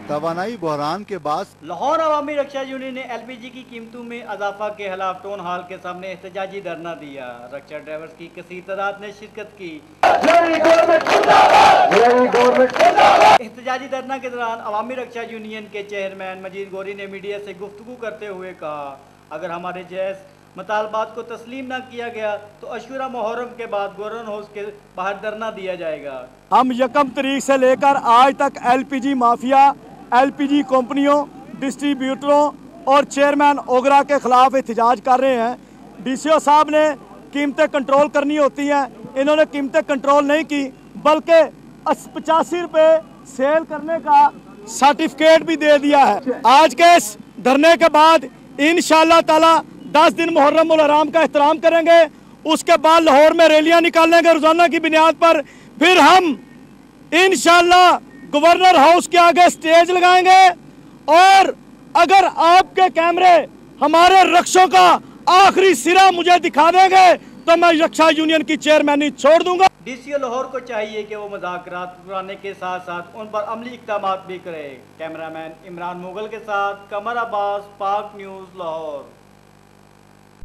तवानाई बहरान के बाद लाहौर अवामी रक्षा यूनियन ने LPG की कीमतों में इजाफा के खिलाफ टाउन हॉल के सामने एहतजाजी धरना दिया। रक्षा ड्राइवर्स की कसीर तादाद ने शिरकत की। एहतजाजी धरना के दौरान अवामी रक्षा यूनियन के चेयरमैन मजीद गौरी ने मीडिया से गुफ्तगू करते हुए कहा, अगर हमारे जैस मुतालबात को तस्लीम न किया गया तो अशूरा मुहर्रम के बाद गवर्नर हाउस के बाहर धरना दिया जाएगा। हम 1 तारीख से लेकर आज तक LPG माफिया, LPG कंपनियों, डिस्ट्रीब्यूटरों और चेयरमैन ओगरा के खिलाफ एहतजाज कर रहे हैं। DCO साहब ने कीमतें कंट्रोल करनी होती हैं, इन्होंने कीमतें कंट्रोल नहीं की, बल्कि 85 रुपये सेल करने का सर्टिफिकेट भी दे दिया है। आज के इस धरने के बाद इंशाअल्लाह ताला 10 दिन मुहर्रम उल हराम का एहतराम करेंगे। उसके बाद लाहौर में रैलियां निकालेंगे रोजाना की बुनियाद पर। फिर हम इंशाअल्लाह गवर्नर हाउस के आगे स्टेज लगाएंगे और अगर आपके कैमरे हमारे रक्षों का आखिरी सिरा मुझे दिखा देंगे तो मैं रक्षा यूनियन की चेयरमैनी छोड़ दूंगा। DCO लाहौर को चाहिए कि वो मुज़ाकरात कराने के साथ साथ उन पर अमली इक़दामात भी करे। कैमरामैन इमरान मुगल के साथ कमर अब्बास, पाक न्यूज़ लाहौर।